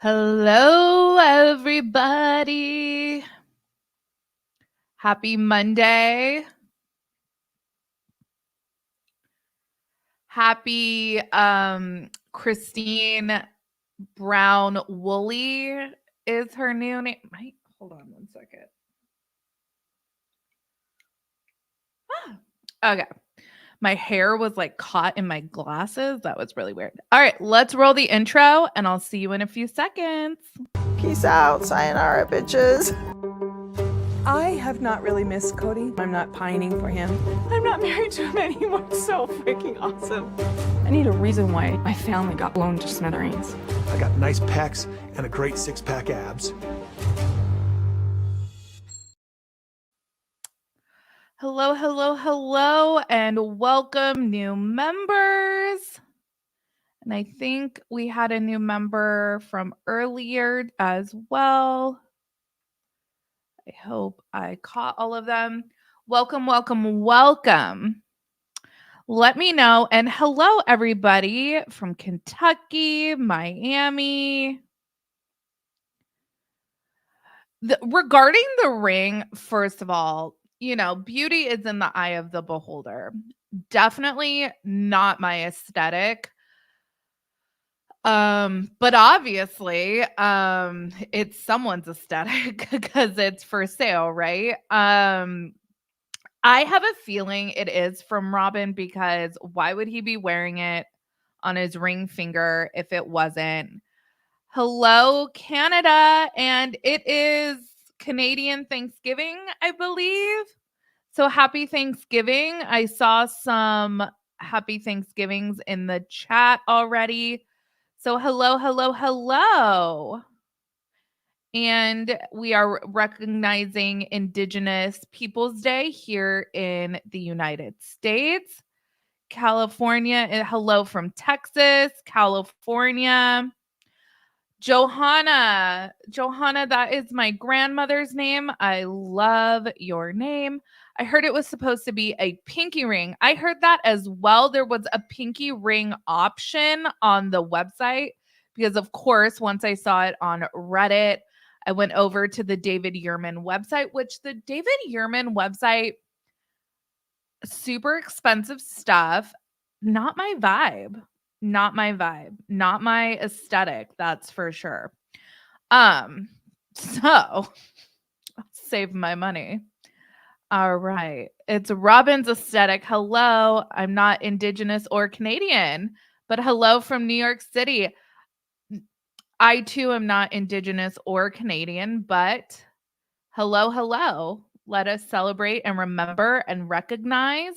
Hello, everybody. Happy Monday. Happy Christine Brown Woolley is her new name. Hold on one second. Okay. My hair was like caught in my glasses. That was really weird. All right, let's roll the intro and I'll see you in a few seconds. Peace out. Sayonara, bitches. I have not really missed Kody. I'm not pining for him. I'm not married to him anymore. It's so freaking awesome. I need a reason why my family got blown to smithereens. I got nice pecs and a great six-pack abs. Hello, hello, hello, and welcome new members. And I think we had a new member from earlier as well. I hope I caught all of them. Welcome, welcome, welcome. Let me know. And hello, everybody from Kentucky, Miami. Regarding the ring, first of all, beauty is in the eye of the beholder. Definitely not my aesthetic. But obviously, it's someone's aesthetic because it's for sale, right? I have a feeling it is from Robin because why would he be wearing it on his ring finger if it wasn't? Hello, Canada, and it is Canadian Thanksgiving, I believe. So happy Thanksgiving. I saw some happy Thanksgivings in the chat already. So hello, hello, hello. And we are recognizing Indigenous Peoples Day here in the United States. California, hello from Texas, California. Johanna, that is my grandmother's name. I love your name. I heard it was supposed to be a pinky ring. I heard that as well. There was a pinky ring option on the website because, of course, once I saw it on Reddit, I went over to the David Yurman website, which the David Yurman website, super expensive stuff, not my vibe. Not my vibe, not my aesthetic, that's for sure. So I'll save my money. All right. It's Robin's aesthetic. Hello. I'm not Indigenous or Canadian, but hello from New York City. I too am not Indigenous or Canadian, but hello, hello. Let us celebrate and remember and recognize.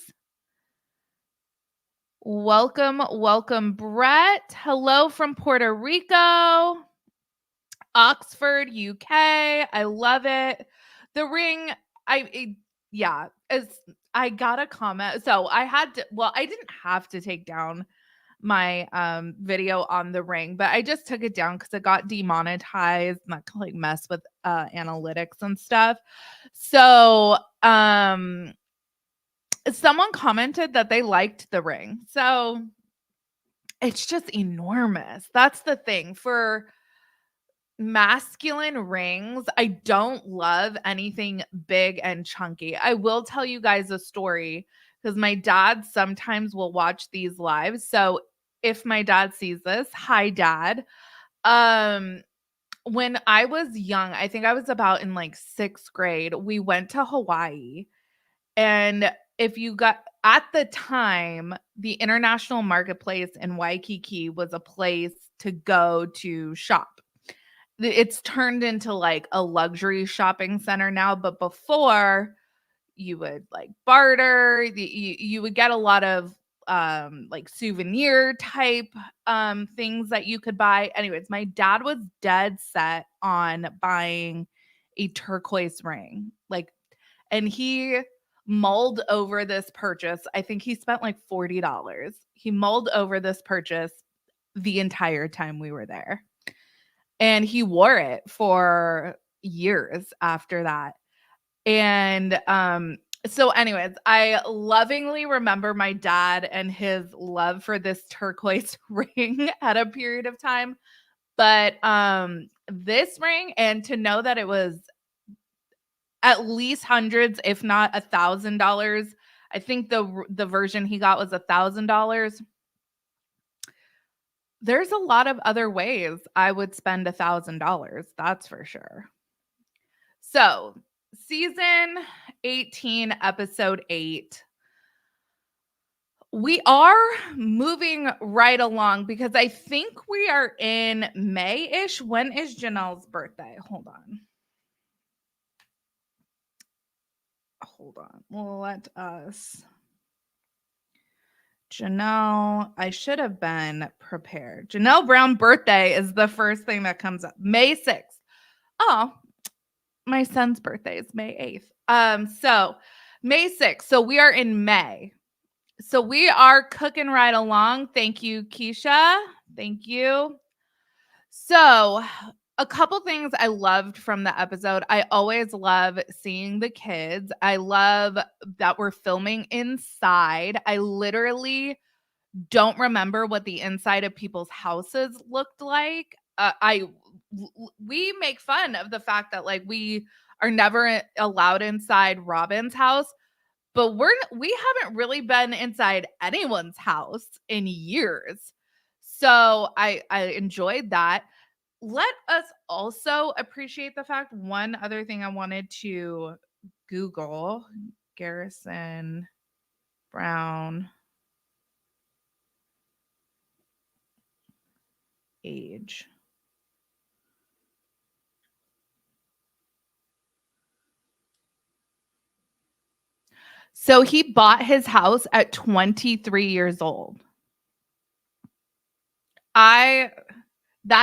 Welcome, welcome, Brett. Hello from Puerto Rico, Oxford, UK. I love it. The ring, I got a comment. So I didn't have to take down my video on the ring, but I just took it down because it got demonetized and that can like mess with analytics and stuff. So someone commented that they liked the ring. So it's just enormous. That's the thing. For masculine rings, I don't love anything big and chunky. I will tell you guys a story because my dad sometimes will watch these lives. So if my dad sees this, hi dad. When I was young, I think I was about in like 6th grade, we went to Hawaii. And if you got at the time, the international marketplace in Waikiki was a place to go to shop. It's turned into like a luxury shopping center now, but before you would like barter, you would get a lot of like souvenir type things that you could buy. Anyways, my dad was dead set on buying a turquoise ring. And he mulled over this purchase. I think he spent like $40. He mulled over this purchase the entire time we were there. And he wore it for years after that. And so anyways, I lovingly remember my dad and his love for this turquoise ring at a period of time. But this ring, and to know that it was at least hundreds, if not $1,000. I think the version he got was $1,000. There's a lot of other ways I would spend $1,000. That's for sure. So, season 18, episode 8. We are moving right along because I think we are in May-ish. When is Janelle's birthday? Hold on. Let us. Janelle, I should have been prepared. Janelle Brown birthday is the first thing that comes up. May 6th. Oh, my son's birthday is May 8th. So May 6th. So we are in May. So we are cooking right along. Thank you, Keisha. Thank you. So a couple things I loved from the episode. I always love seeing the kids. I love that we're filming inside. I literally don't remember what the inside of people's houses looked like. We make fun of the fact that like we are never allowed inside Robin's house, but we haven't really been inside anyone's house in years. So I enjoyed that. Let us also appreciate the fact, one other thing I wanted to Google, Garrison Brown age. So he bought his house at 23 years old. That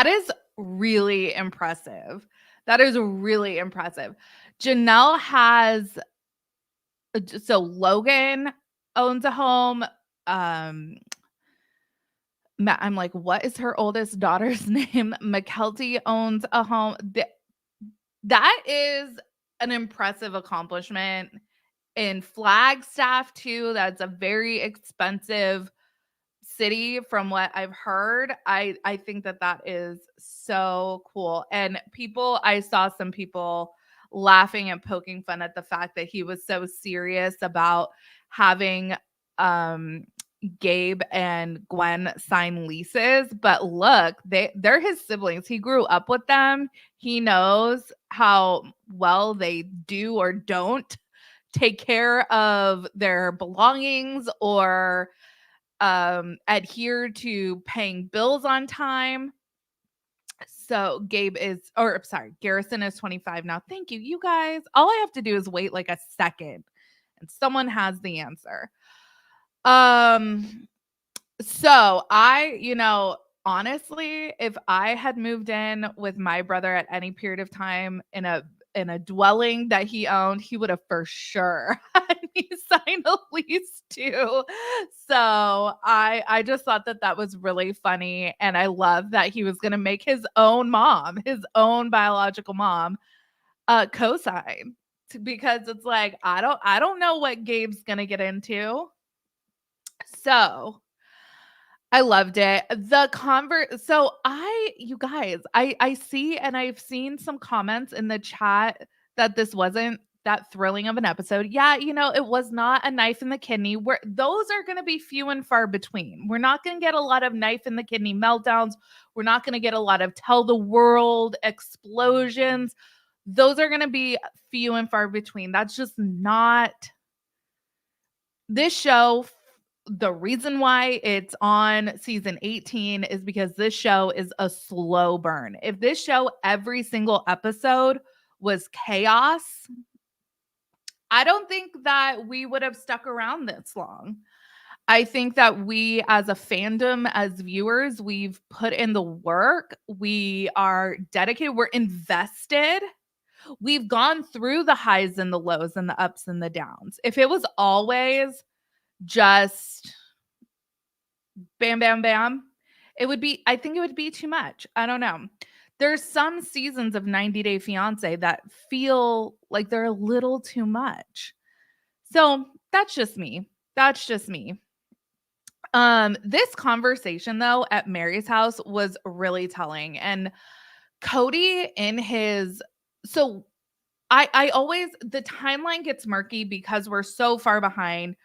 is really impressive. That is really impressive. Janelle has, so Logan owns a home. I'm like, what is her oldest daughter's name? McKelty owns a home. That is an impressive accomplishment. In Flagstaff too, that's a very expensive city from what I've heard. I think that is so cool. And I saw some people laughing and poking fun at the fact that he was so serious about having Gabe and Gwen sign leases. But look, they're his siblings. He grew up with them. He knows how well they do or don't take care of their belongings or adhere to paying bills on time. So Garrison is 25 now. Thank you, you guys. All I have to do is wait like a second and someone has the answer. So honestly, if I had moved in with my brother at any period of time in a dwelling that he owned, he would have for sure had me sign a lease too. So I just thought that was really funny. And I love that he was going to make his own biological mom, co-sign, because it's like, I don't know what Gabe's going to get into. So I loved it. So you guys, I see, and I've seen some comments in the chat that this wasn't that thrilling of an episode. Yeah, it was not a knife in the kidney. Those are going to be few and far between. We're not going to get a lot of knife in the kidney meltdowns. We're not going to get a lot of tell the world explosions. Those are going to be few and far between. That's just not this show. The reason why it's on season 18 is because this show is a slow burn. If this show, every single episode was chaos, I don't think that we would have stuck around this long. I think that we as a fandom, as viewers, we've put in the work. We are dedicated. We're invested. We've gone through the highs and the lows and the ups and the downs. If it was always just bam, bam, bam, I think it would be too much. I don't know. There's some seasons of 90 Day Fiance that feel like they're a little too much. So that's just me. This conversation though at Meri's house was really telling. And Kody in his so I always the timeline gets murky because we're so far behind.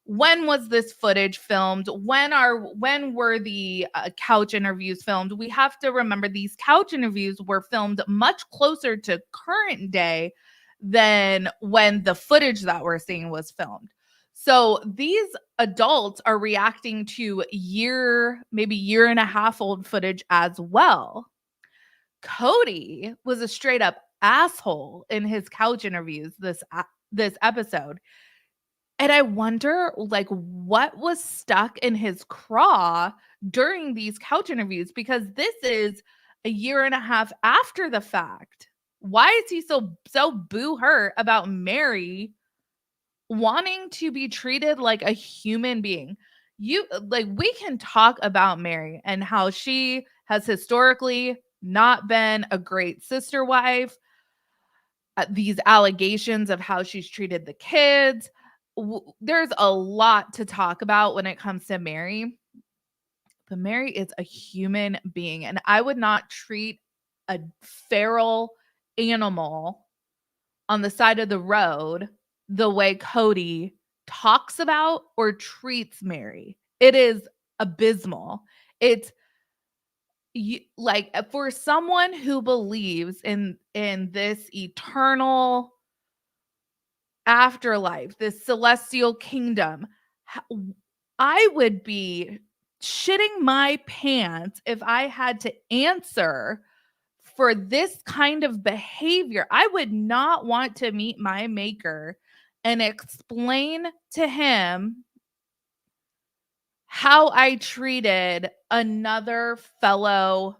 When was this footage filmed? When were the couch interviews filmed? We have to remember these couch interviews were filmed much closer to current day than when the footage that we're seeing was filmed. So these adults are reacting to maybe year and a half old footage as well. Kody was a straight up asshole in his couch interviews this episode. And I wonder like what was stuck in his craw during these couch interviews because this is a year and a half after the fact. Why is he so boo hurt about Meri wanting to be treated like a human being? We can talk about Meri and how she has historically not been a great sister wife. These allegations of how she's treated the kids. There's a lot to talk about when it comes to Meri, but Meri is a human being, and I would not treat a feral animal on the side of the road the way Kody talks about or treats Meri. It is abysmal. It's for someone who believes in this eternal afterlife, this celestial kingdom, I would be shitting my pants if I had to answer for this kind of behavior. I would not want to meet my maker and explain to him how I treated another fellow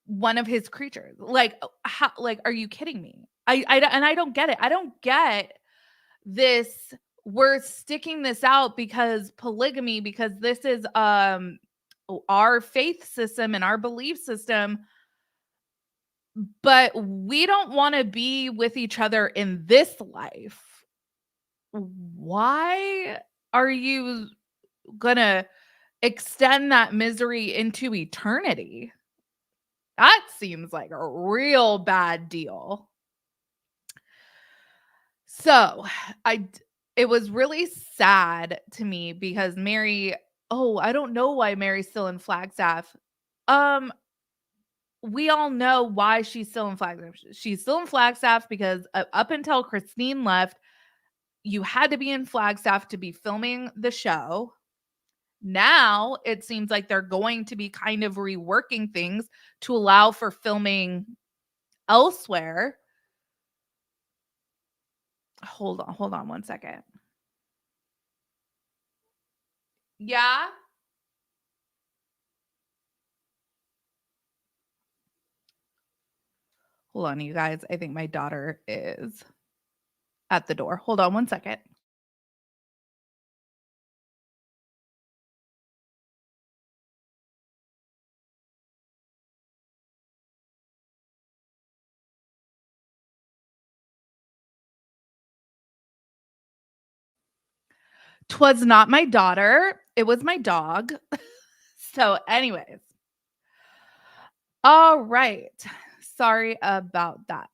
one of his creatures. Are you kidding me? I don't get it. I don't get this. We're sticking this out because polygamy, because this is our faith system and our belief system, but we don't want to be with each other in this life. Why are you gonna extend that misery into eternity? That seems like a real bad deal. So, it was really sad to me because Meri, I don't know why Meri's still in Flagstaff. Um, we all know why she's still in Flagstaff. She's still in Flagstaff because up until Christine left, you had to be in Flagstaff to be filming the show. Now it seems like they're going to be kind of reworking things to allow for filming elsewhere. Hold on one second. Yeah. Hold on, you guys. I think my daughter is at the door. Hold on one second. Twas not my daughter. It was my dog. So, anyways. All right. Sorry about that.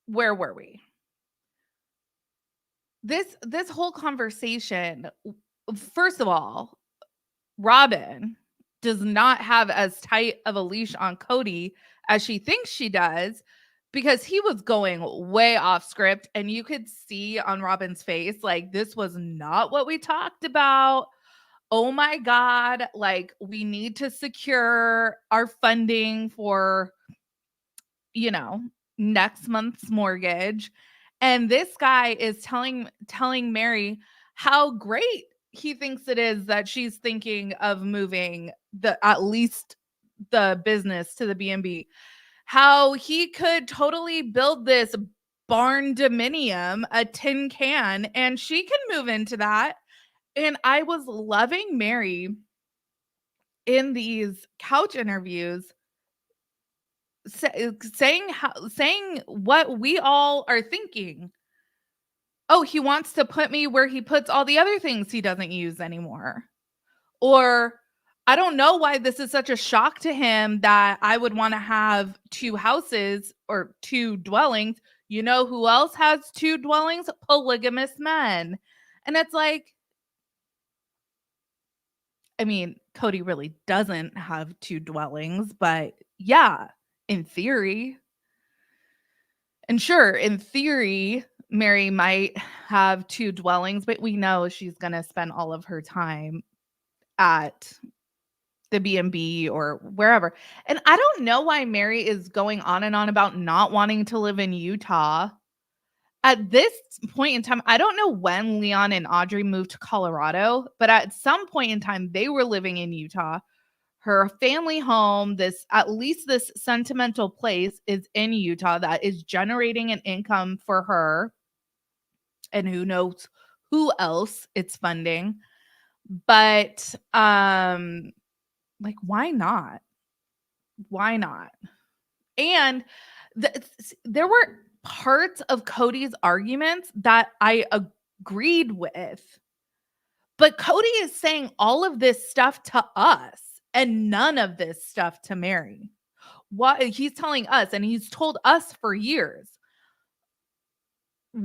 Where were we? This whole conversation, first of all, Robin does not have as tight of a leash on Kody as she thinks she does because he was going way off script and you could see on Robin's face like this was not what we talked about. Oh my god, like we need to secure our funding for next month's mortgage. And this guy is telling Meri how great he thinks it is that she's thinking of moving at least the business to the B&B. How he could totally build this barn dominium, a tin can, and she can move into that. And I was loving Meri in these couch interviews saying what we all are thinking. oh, he wants to put me where he puts all the other things he doesn't use anymore. Or I don't know why this is such a shock to him that I would want to have 2 houses or 2 dwellings. You know who else has 2 dwellings? Polygamous men. And it's like, I mean, Kody really doesn't have 2 dwellings, but yeah, in theory. And sure, in theory, Meri might have 2 dwellings, but we know she's going to spend all of her time at the B&B or wherever. And I don't know why Meri is going on and on about not wanting to live in Utah. At this point in time, I don't know when Leon and Audrey moved to Colorado, but at some point in time, they were living in Utah. Her family home, at least this sentimental place, is in Utah that is generating an income for her. And who knows who else it's funding. But like, why not? Why not? And there were parts of Kody's arguments that I agreed with. But Kody is saying all of this stuff to us and none of this stuff to Meri. Why he's telling us, and he's told us for years.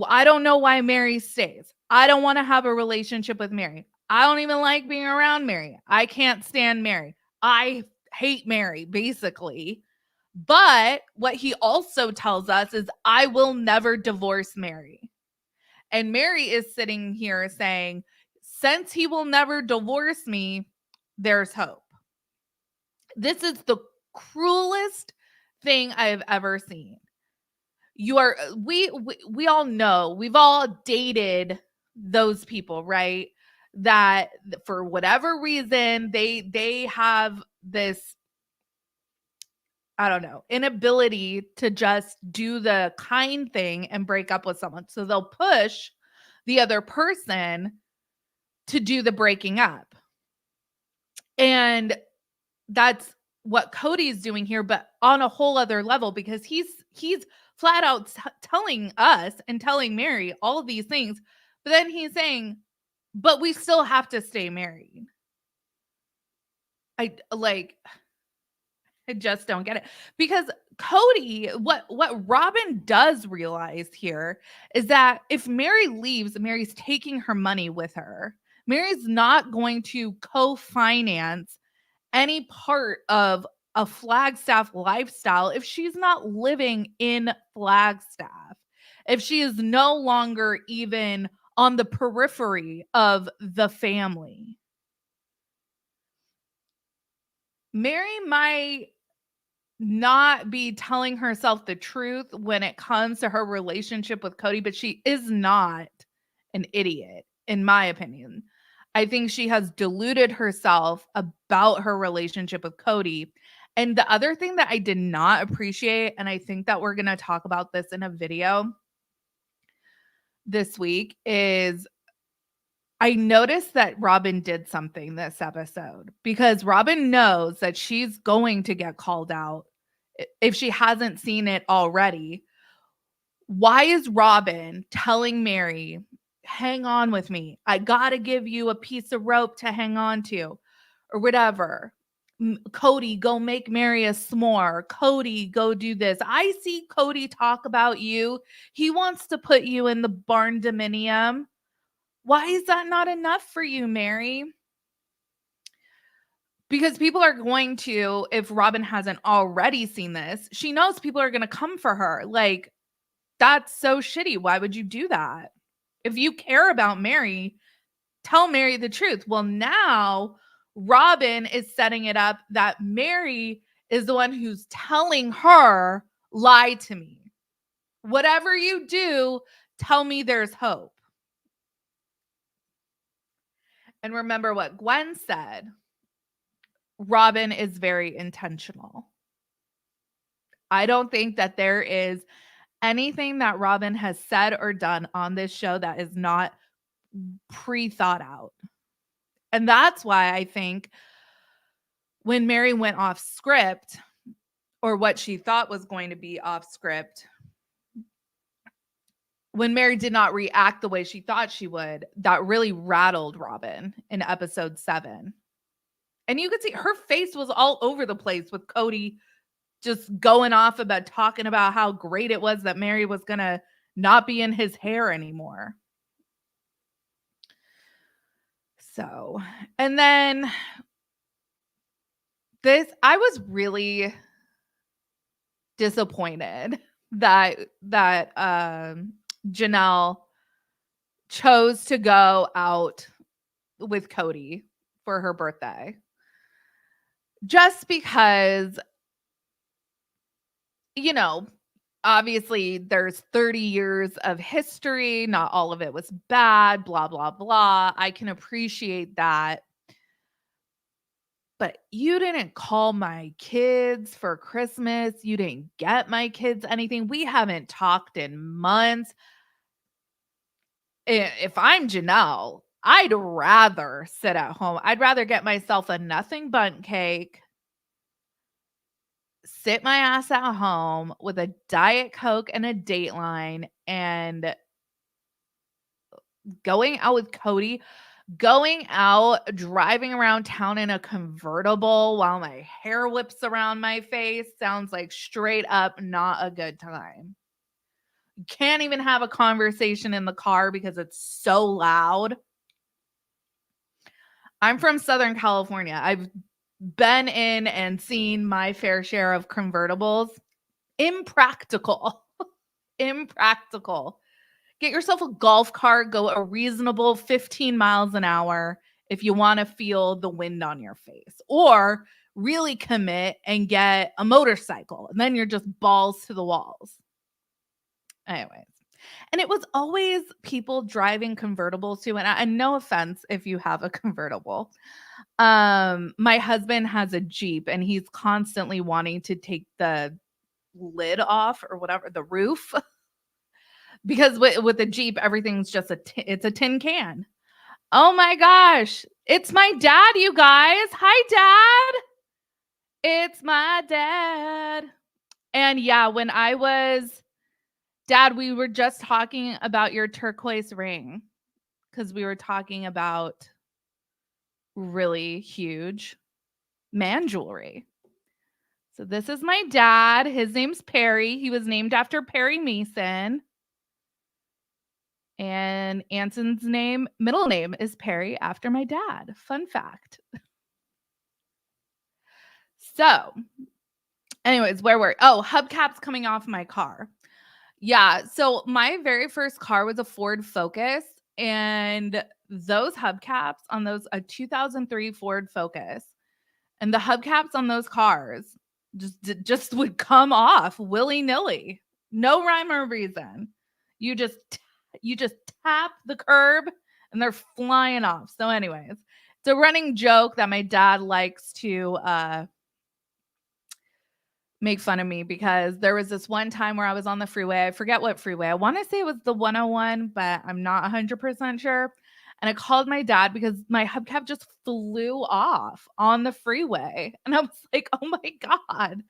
I don't know why Meri stays. I don't want to have a relationship with Meri. I don't even like being around Meri. I can't stand Meri. I hate Meri, basically. But what he also tells us is, I will never divorce Meri. And Meri is sitting here saying, since he will never divorce me, there's hope. This is the cruelest thing I have ever seen. We all know, we've all dated those people, right? That for whatever reason, they have this, I don't know, inability to just do the kind thing and break up with someone. So they'll push the other person to do the breaking up. And that's what Kody's doing here, but on a whole other level, because he's flat out telling us and telling Meri all of these things, but then he's saying, but we still have to stay married. I just don't get it. Because Kody, what Robin does realize here is that if Meri leaves, Meri's taking her money with her. Meri's not going to co-finance any part of a Flagstaff lifestyle if she's not living in Flagstaff, if she is no longer even on the periphery of the family. Meri might not be telling herself the truth when it comes to her relationship with Kody, but she is not an idiot, in my opinion. I think she has deluded herself about her relationship with Kody. And the other thing that I did not appreciate, and I think that we're going to talk about this in a video this week, is I noticed that Robin did something this episode, because Robin knows that she's going to get called out if she hasn't seen it already. Why is Robin telling Meri, hang on with me? I got to give you a piece of rope to hang on to, or whatever. Kody, go make Meri a s'more. Kody, go do this. I see Kody talk about you. He wants to put you in the barn dominium. Why is that not enough for you, Meri? Because people are going to, if Robin hasn't already seen this, she knows people are going to come for her. Like, that's so shitty. Why would you do that? If you care about Meri, tell Meri the truth. Well, now Robin is setting it up that Meri is the one who's telling her, lie to me. Whatever you do, tell me there's hope. And remember what Gwen said. Robin is very intentional. I don't think that there is anything that Robin has said or done on this show that is not pre-thought out. And that's why I think when Meri went off script, or what she thought was going to be off script, when Meri did not react the way she thought she would, that really rattled Robin in episode 7. And you could see her face was all over the place with Kody just going off about talking about how great it was that Meri was going to not be in his hair anymore. So, and then I was really disappointed that Janelle chose to go out with Kody for her birthday. Just because, you know, obviously there's 30 years of history, not all of it was bad, blah blah blah. I can appreciate that. But you didn't call my kids for Christmas. You didn't get my kids anything. We haven't talked in months. If I'm Janelle, I'd rather sit at home. I'd rather get myself a nothing bundt cake, sit my ass at home with a Diet Coke and a Dateline, and going out with Kody, going out, driving around town in a convertible while my hair whips around my face sounds like straight up not a good time. You can't even have a conversation in the car because it's so loud. I'm from Southern California. I've been in and seen my fair share of convertibles. Impractical. Impractical. Get yourself a golf cart, go a reasonable 15 miles an hour if you want to feel the wind on your face, or really commit and get a motorcycle. And then you're just balls to the walls. Anyways. And it was always people driving convertibles too. And no offense if you have a convertible. My husband has a Jeep and he's constantly wanting to take the lid off or whatever, the roof. Because with the Jeep, everything's just it's a tin can. Oh my gosh. It's my dad, you guys. Hi, Dad. It's my dad. And yeah, when I was, Dad, we were just talking about your turquoise ring because we were talking about really huge man jewelry. So this is my dad. His name's Perry. He was named after Perry Mason. And Anson's middle name is Perry after my dad. Fun fact. So, anyways, where were hubcaps coming off my car. Yeah, so my very first car was a Ford Focus, and those hubcaps on a 2003 Ford Focus, and the hubcaps on those cars just would come off willy-nilly. No rhyme or reason. You just tap the curb and they're flying off. So anyways, it's a running joke that my dad likes to make fun of me because there was this one time where I was on the freeway. I forget what freeway. I want to say it was the 101, but I'm not 100% sure. And I called my dad because my hubcap just flew off on the freeway. And I was like, oh my God.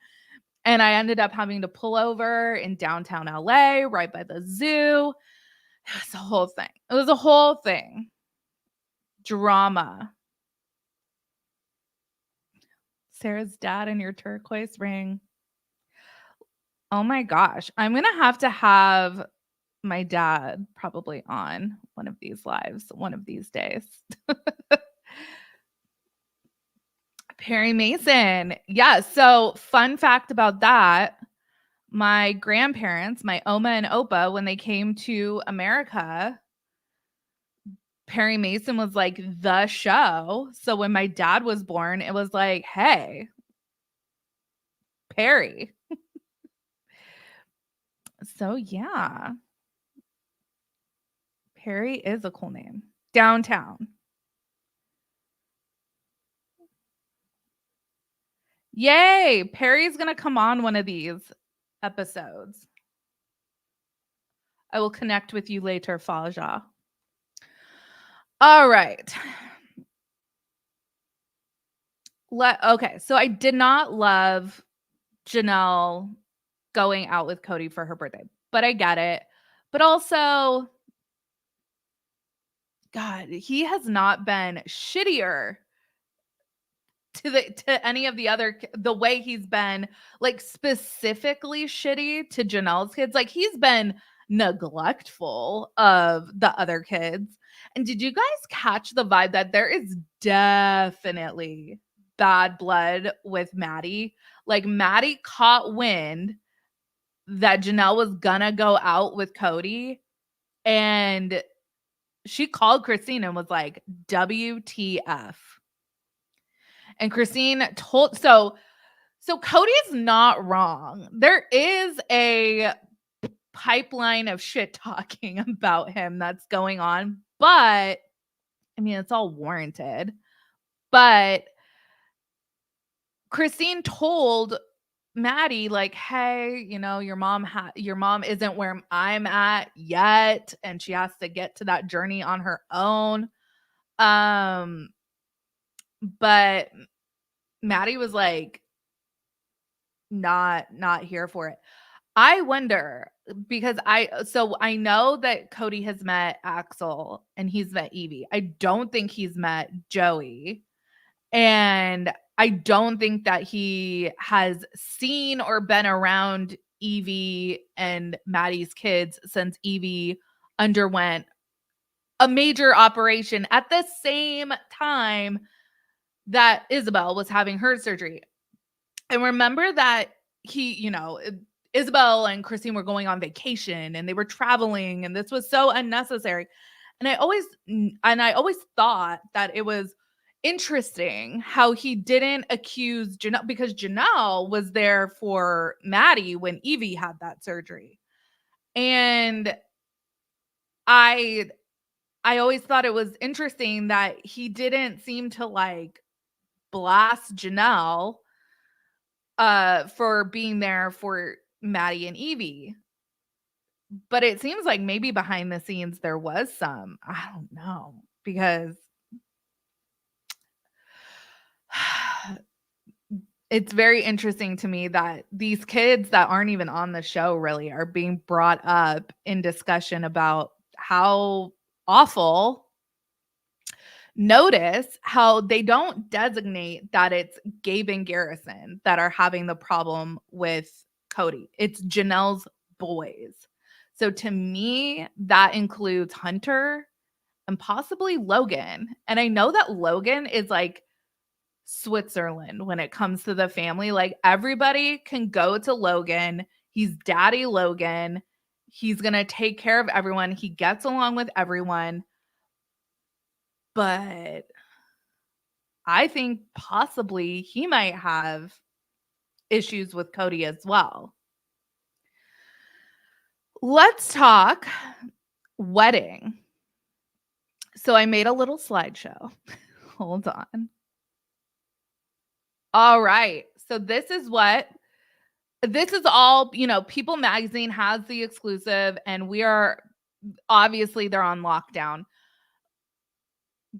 And I ended up having to pull over in downtown LA, right by the zoo. It was a whole thing. It was a whole thing. Drama. Sarah's dad and your turquoise ring. Oh my gosh. I'm going to have my dad probably on one of these lives one of these days. Perry Mason. Yeah. So fun fact about that. My grandparents, my Oma and Opa, when they came to America, Perry Mason was like the show. So when my dad was born, it was like, hey, Perry. So yeah. Perry is a cool name. Downtown. Yay! Perry's going to come on one of these episodes. I will connect with you later, Faja. All right. Okay, so I did not love Janelle going out with Kody for her birthday, but I get it. But also, God, he has not been shittier to any of the other the way he's been, like, specifically shitty to Janelle's kids. Like, he's been neglectful of the other kids. And did you guys catch the vibe that there is definitely bad blood with Maddie? Like, Maddie caught wind that Janelle was gonna go out with Kody, and she called Christine and was like, WTF. And Christine told so Cody's not wrong. There is a pipeline of shit talking about him that's going on, but I mean, it's all warranted. But Christine told Maddie, like, hey, you know, your mom isn't where I'm at yet, and she has to get to that journey on her own. But Maddie was like, not here for it. I wonder, because I know that Kody has met Axel and he's met Evie. I don't think he's met Joey. And I don't think that he has seen or been around Evie and Maddie's kids since Evie underwent a major operation at the same time that Isabel was having her surgery. And remember that Isabel and Christine were going on vacation and they were traveling, and this was so unnecessary. And I always thought that it was interesting how he didn't accuse Janelle, because Janelle was there for Maddie when Evie had that surgery. And I always thought it was interesting that he didn't seem to like blast Janelle for being there for Maddie and Evie. But it seems like maybe behind the scenes there was some. I don't know, because it's very interesting to me that these kids that aren't even on the show really are being brought up in discussion about how awful. Notice how they don't designate that it's Gabe and Garrison that are having the problem with Kody. It's Janelle's boys. So to me, that includes Hunter and possibly Logan. And I know that Logan is like Switzerland when it comes to the family. Like, everybody can go to Logan. He's Daddy Logan. He's going to take care of everyone. He gets along with everyone. But I think possibly he might have issues with Kody as well. Let's talk wedding. So I made a little slideshow. Hold on. All right. So this is all, People Magazine has the exclusive, and we are obviously they're on lockdown.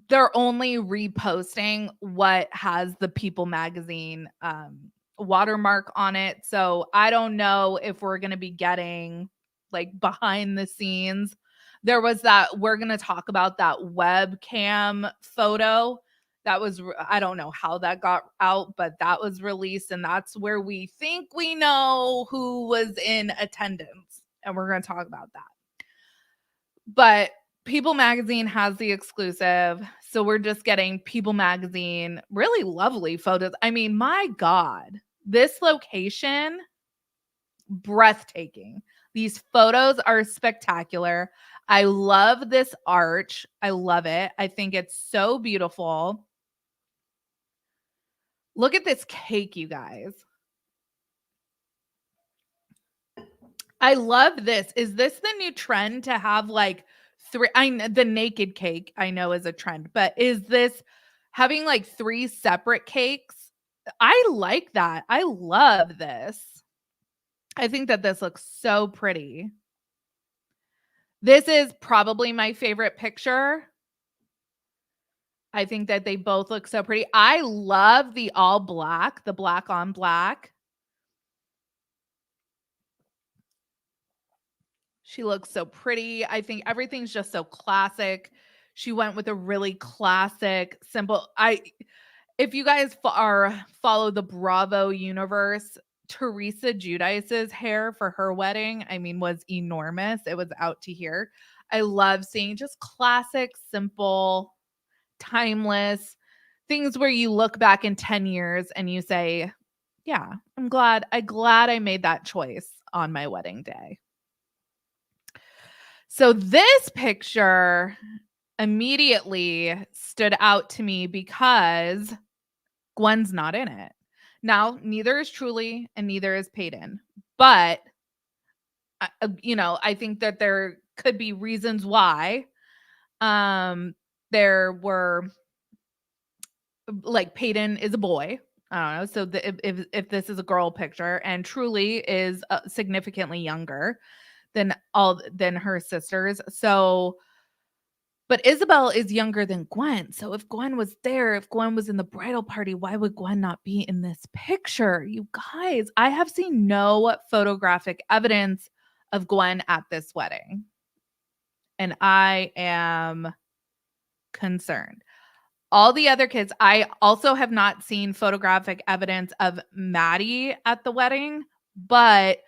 They're only reposting what has the People Magazine watermark on it. So I don't know if we're going to be getting like behind the scenes. We're going to talk about that webcam photo that was, I don't know how that got out, but that was released. And that's where we think we know who was in attendance. And we're going to talk about that. But People Magazine has the exclusive. So we're just getting People Magazine, really lovely photos. I mean, my God, this location, breathtaking. These photos are spectacular. I love this arch. I love it. I think it's so beautiful. Look at this cake, you guys. I love this. Is this the new trend to have like the naked cake I know is a trend, but is this having like 3 separate cakes? I like that. I love this. I think that this looks so pretty. This is probably my favorite picture. I think that they both look so pretty. I love the all black, the black on black. She looks so pretty. I think everything's just so classic. She went with a really classic, simple. If you guys follow the Bravo universe, Teresa Giudice's hair for her wedding, I mean, was enormous. It was out to here. I love seeing just classic, simple, timeless things where you look back in 10 years and you say, yeah, I'm glad I made that choice on my wedding day. So this picture immediately stood out to me because Gwen's not in it. Now, neither is Truly and neither is Peyton. But, I think that there could be reasons why. There were, like, Peyton is a boy. I don't know. So if this is a girl picture and Truly is significantly younger than her sisters. So, but Isabel is younger than Gwen. So if Gwen was there, if Gwen was in the bridal party, why would Gwen not be in this picture? You guys, I have seen no photographic evidence of Gwen at this wedding. And I am concerned. All the other kids, I also have not seen photographic evidence of Maddie at the wedding, but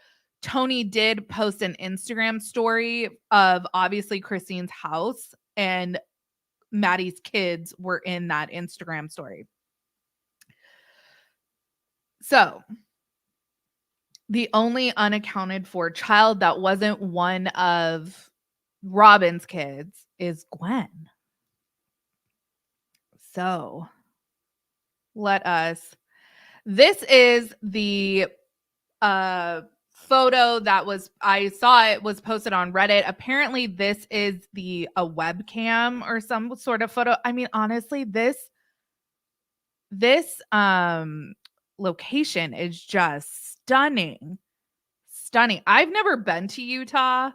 Tony did post an Instagram story of obviously Christine's house, and Maddie's kids were in that Instagram story. So the only unaccounted for child that wasn't one of Robin's kids is Gwen. So this is the photo that I saw it was posted on Reddit. Apparently this is a webcam or some sort of photo. I mean, honestly, this location is just stunning. I've never been to Utah.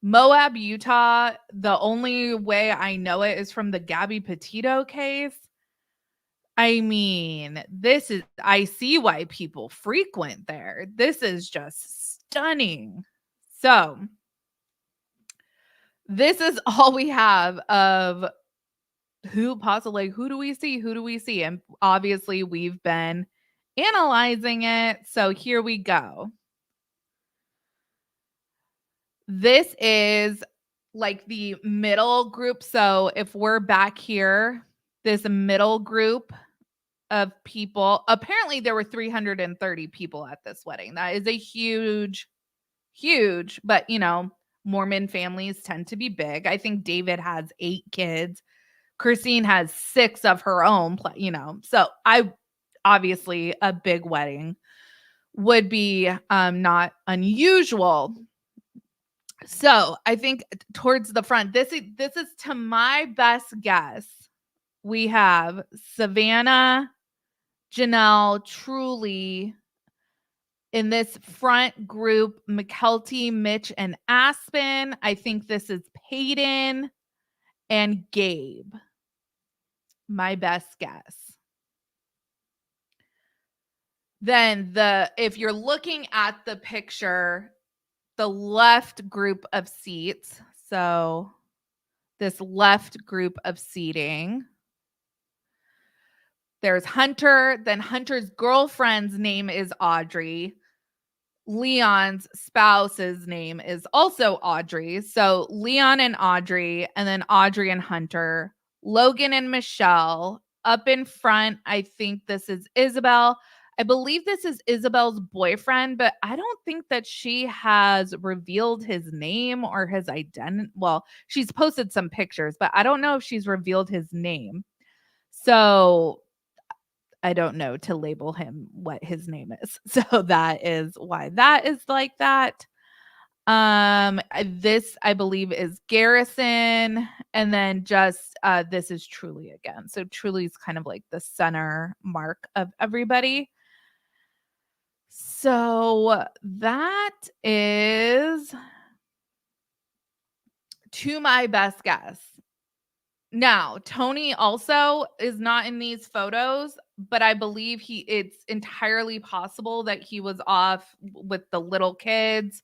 Moab, Utah. The only way I know it is from the Gabby Petito case. I mean, I see why people frequent there. This is just stunning. So, this is all we have of who do we see? And obviously, we've been analyzing it. So, here we go. This is like the middle group. So, if we're back here, this middle group of people. Apparently there were 330 people at this wedding. That is a huge, but Mormon families tend to be big. I think David has 8 kids. Christine has 6 of her own, So obviously a big wedding would be not unusual. So I think towards the front, this is to my best guess. We have Savannah, Janelle, Truly in this front group, McKelty, Mitch, and Aspen. I think this is Peyton and Gabe. My best guess. Then if you're looking at the picture, the left group of seats. So this left group of seating. There's Hunter. Then Hunter's girlfriend's name is Audrey. Leon's spouse's name is also Audrey. So Leon and Audrey, and then Audrey and Hunter. Logan and Michelle. Up in front, I think this is Isabel. I believe this is Isabel's boyfriend, but I don't think that she has revealed his name or his identity. Well, she's posted some pictures, but I don't know if she's revealed his name. So I don't know to label him what his name is. So that is why that is like that. This I believe is Garrison, and then just this is Truly again. So Truly's kind of like the center mark of everybody. So that is to my best guess. Now, Tony also is not in these photos, but I believe it's entirely possible that he was off with the little kids.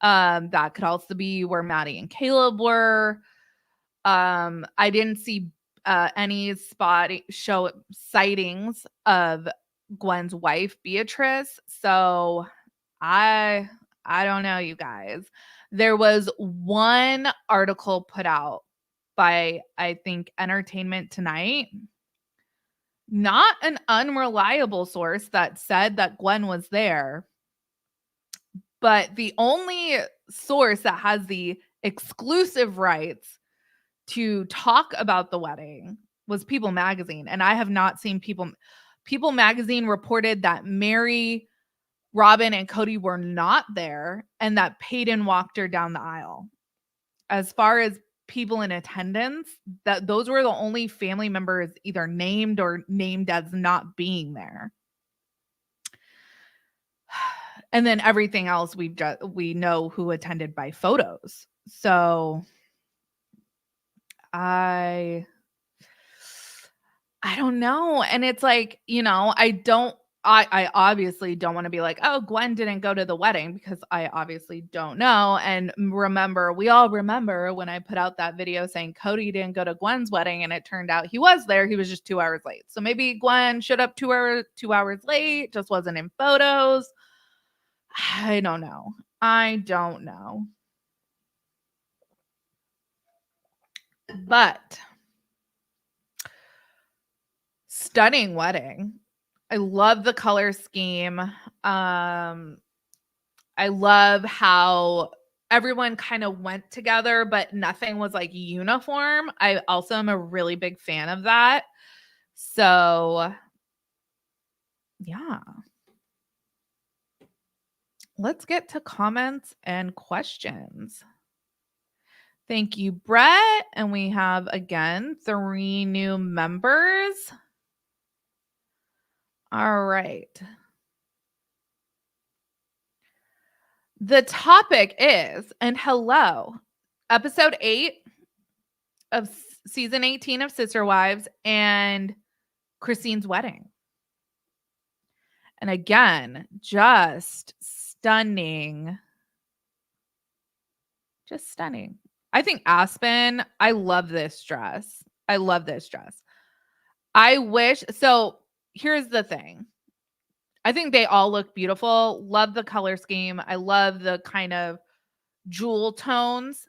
That could also be where Maddie and Caleb were. I didn't see any sightings of Gwen's wife, Beatrice. So I don't know, you guys. There was one article put out by, I think, Entertainment Tonight, not an unreliable source, that said that Gwen was there. But the only source that has the exclusive rights to talk about the wedding was People Magazine. And I have not seen People Magazine reported that Meri, Robin, and Kody were not there and that Peyton walked her down the aisle. As far as people in attendance, that those were the only family members either named or named as not being there. And then everything else we know who attended by photos. So I don't know. And it's like, I obviously don't want to be like, oh, Gwen didn't go to the wedding, because I obviously don't know. And we all remember when I put out that video saying Kody didn't go to Gwen's wedding, and it turned out he was there. He was just 2 hours late. So maybe Gwen showed up 2 hours late, just wasn't in photos. I don't know. But stunning wedding. I love the color scheme. I love how everyone kind of went together, but nothing was like uniform. I also am a really big fan of that. So, yeah. Let's get to comments and questions. Thank you, Brett. And we have, again, 3 new members. All right. The topic is, and hello, episode 8 of season 18 of Sister Wives and Christine's wedding. And again, just stunning. Just stunning. I think Aspen, I love this dress. So here's the thing. I think they all look beautiful. Love the color scheme. I love the kind of jewel tones.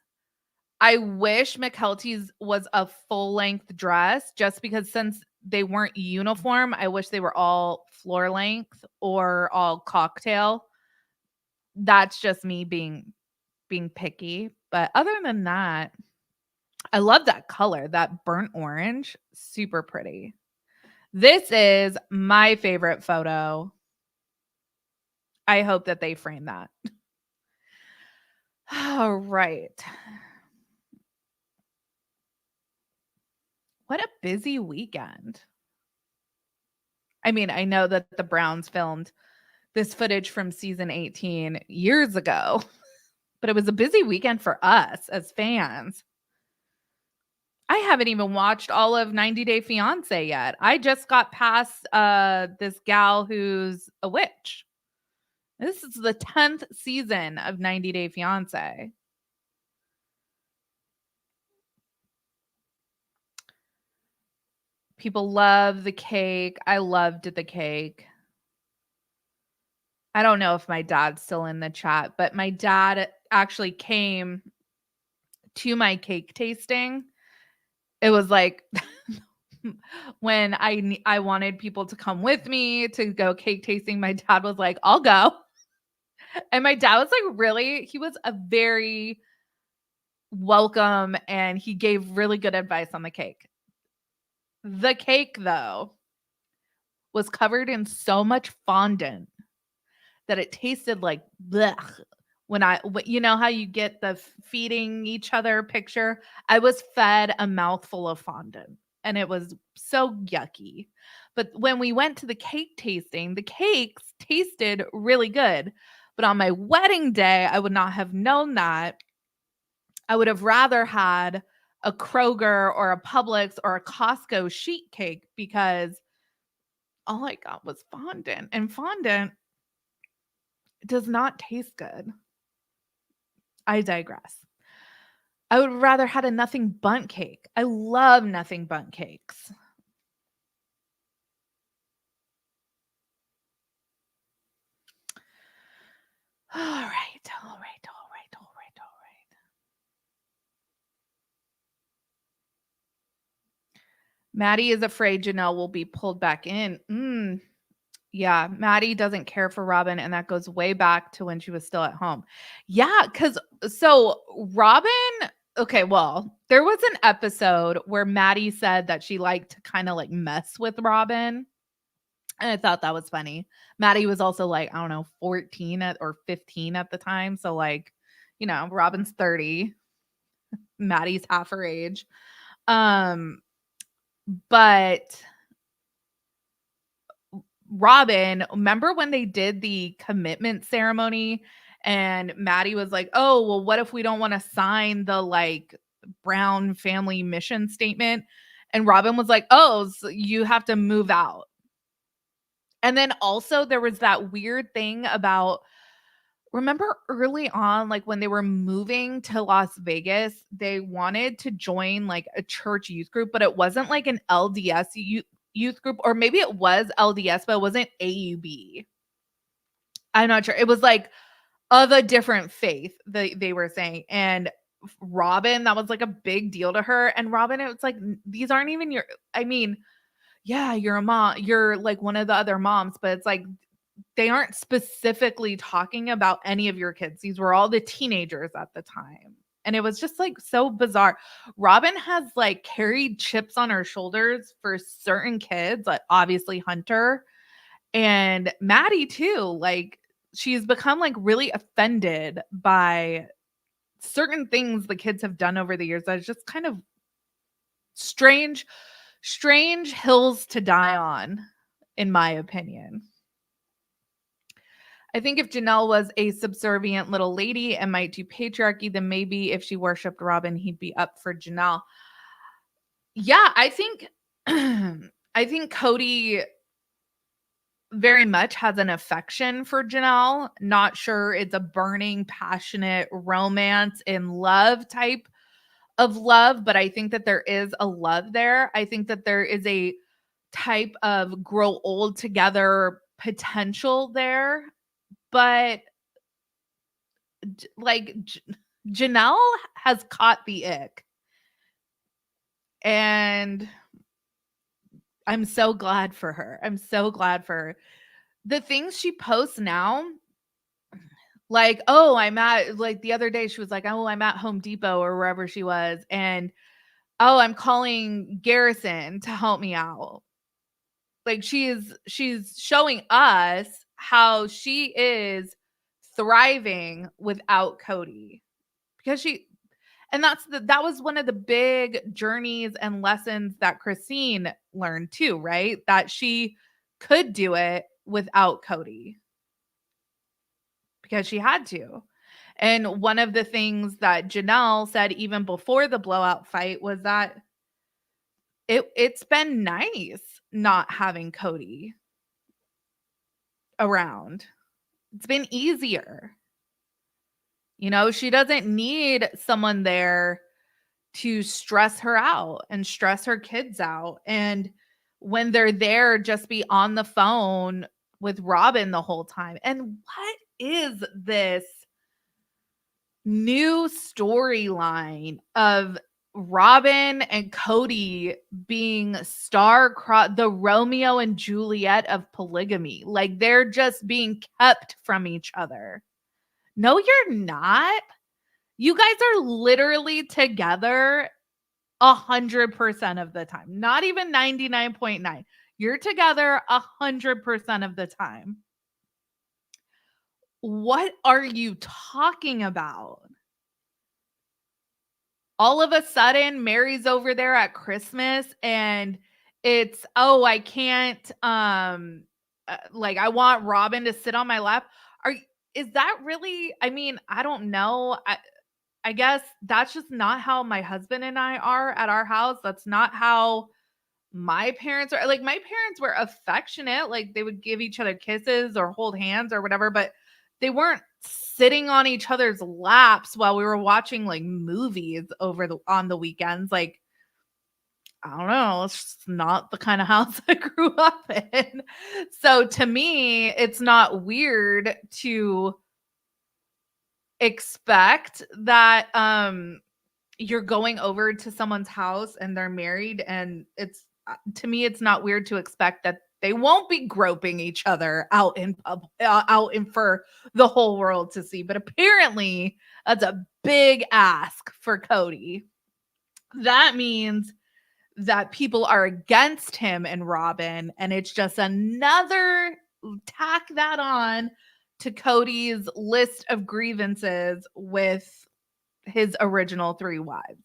I wish McKelty's was a full-length dress, just because since they weren't uniform, I wish they were all floor length or all cocktail. That's just me being picky. But other than that, I love that color, that burnt orange. Super pretty. This is my favorite photo. I hope that they frame that. All right. What a busy weekend. I mean, I know that the Browns filmed this footage from season 18 years ago, but it was a busy weekend for us as fans. I haven't even watched all of 90 Day Fiancé yet. I just got past this gal who's a witch. This is the 10th season of 90 Day Fiancé. People love the cake. I loved the cake. I don't know if my dad's still in the chat, but my dad actually came to my cake tasting. It was like when I wanted people to come with me to go cake tasting, my dad was like, I'll go. And my dad was like, he was a very welcome, and he gave really good advice on the cake. The cake, though, was covered in so much fondant that it tasted like blech. You know how you get the feeding each other picture? I was fed a mouthful of fondant, and it was so yucky. But when we went to the cake tasting, the cakes tasted really good. But on my wedding day, I would not have known that. I would have rather had a Kroger or a Publix or a Costco sheet cake, because all I got was fondant, and fondant does not taste good. I digress. I would rather had a nothing bundt cake. I love nothing bundt cakes. All right, all right, all right, all right, all right. Maddie is afraid Janelle will be pulled back in. Yeah, Maddie doesn't care for Robin, and that goes way back to when she was still at home. Yeah, so Robin, okay, well, there was an episode where Maddie said that she liked to kind of like mess with Robin. And I thought that was funny. Maddie was also like, I don't know, 14 or 15 at the time. So like, Robin's 30, Maddie's half her age. But Robin, remember when they did the commitment ceremony and Maddie was like, "Oh, well, what if we don't want to sign the like Brown family mission statement?" And Robin was like, "Oh, so you have to move out." And then also there was that weird thing about, remember early on, like when they were moving to Las Vegas, they wanted to join like a church youth group, but it wasn't like an LDS youth group, or maybe it was LDS, but it wasn't AUB. I'm not sure. It was like of a different faith, they were saying. And Robin, that was like a big deal to her. And Robin, it was like, these aren't even I mean, yeah, you're a mom, you're like one of the other moms, but it's like they aren't specifically talking about any of your kids. These were all the teenagers at the time. And it was just like so bizarre. Robin has like carried chips on her shoulders for certain kids, like obviously Hunter and Maddie too. Like she's become like really offended by certain things the kids have done over the years. That's just kind of strange hills to die on, in my opinion. I think if Janelle was a subservient little lady and might do patriarchy, then maybe if she worshipped Robin, he'd be up for Janelle. Yeah, I think I think Kody very much has an affection for Janelle. Not sure it's a burning, passionate romance and love type of love, but I think that there is a love there. I think that there is a type of grow old together potential there. But like Janelle has caught the ick. And I'm so glad for her. I'm so glad for her. The things she posts now, like, oh, I'm at, like the other day, she was like, oh, I'm at Home Depot or wherever she was. And, oh, I'm calling Garrison to help me out. Like she's showing us how she is thriving without Kody, because that was one of the big journeys and lessons that Christine learned too, right? That she could do it without Kody because she had to. And one of the things that Janelle said even before the blowout fight was that it's been nice not having Kody around. It's been easier. She doesn't need someone there to stress her out and stress her kids out. And when they're there, just be on the phone with Robin the whole time. And what is this new storyline of Robin and Kody being the Romeo and Juliet of polygamy? Like they're just being kept from each other. No, you're not. You guys are literally together 100% of the time. Not even 99.9. You're together 100% of the time. What are you talking about? All of a sudden, Meri's over there at Christmas and it's, oh, I can't, like, I want Robin to sit on my lap. Is that really, I mean, I don't know. I guess that's just not how my husband and I are at our house. That's not how my parents are. Like, my parents were affectionate. Like, they would give each other kisses or hold hands or whatever, but they weren't sitting on each other's laps while we were watching like movies on the weekends. Like, I don't know, it's just not the kind of house I grew up in. So to me, it's not weird to expect that you're going over to someone's house and they're married, and it's to me it's not weird to expect that they won't be groping each other out in for the whole world to see. But apparently that's a big ask for Kody. That means that people are against him and Robin, and it's just another tack that on to Kody's list of grievances with his original 3 wives.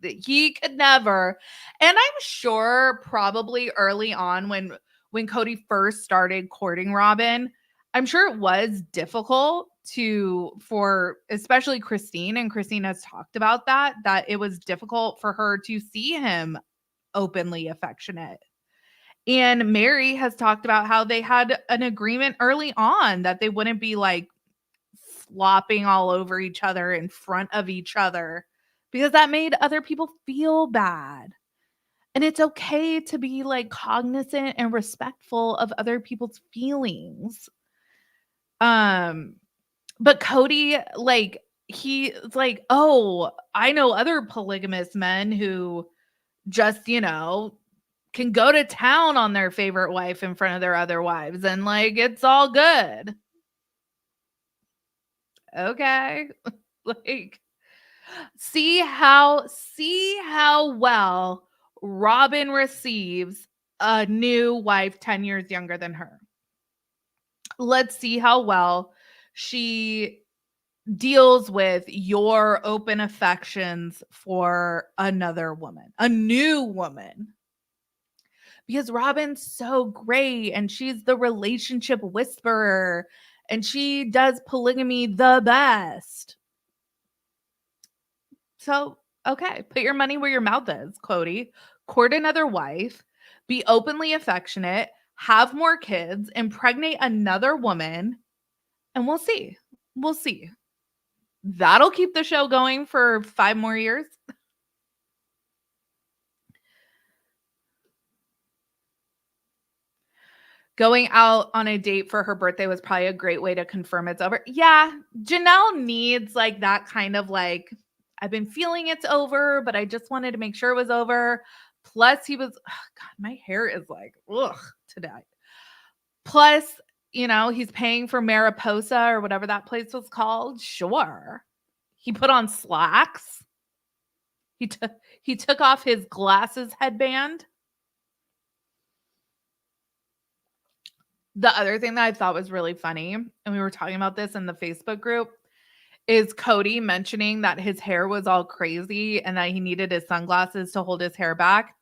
He could never. And I'm sure probably early on when Kody first started courting Robin, I'm sure it was difficult for especially Christine, and Christine has talked about that it was difficult for her to see him openly affectionate. And Meri has talked about how they had an agreement early on that they wouldn't be like flopping all over each other in front of each other, because that made other people feel bad. And it's okay to be like cognizant and respectful of other people's feelings. But Kody, like, he's like, oh, I know other polygamous men who just, can go to town on their favorite wife in front of their other wives, and like it's all good. Okay. Like, see how well Robin receives a new wife 10 years younger than her. Let's see how well she deals with your open affections for another woman, a new woman. Because Robin's so great and she's the relationship whisperer and she does polygamy the best. So, okay, put your money where your mouth is, Kody. Court another wife, be openly affectionate, have more kids, impregnate another woman, and we'll see. We'll see. That'll keep the show going for 5 more years. Going out on a date for her birthday was probably a great way to confirm it's over. Yeah, Janelle needs like that kind of like, I've been feeling it's over, but I just wanted to make sure it was over. Plus, God, my hair is like, ugh, today. Plus, he's paying for Mariposa or whatever that place was called. Sure. He put on slacks. He took off his glasses headband. The other thing that I thought was really funny, and we were talking about this in the Facebook group, is Kody mentioning that his hair was all crazy and that he needed his sunglasses to hold his hair back.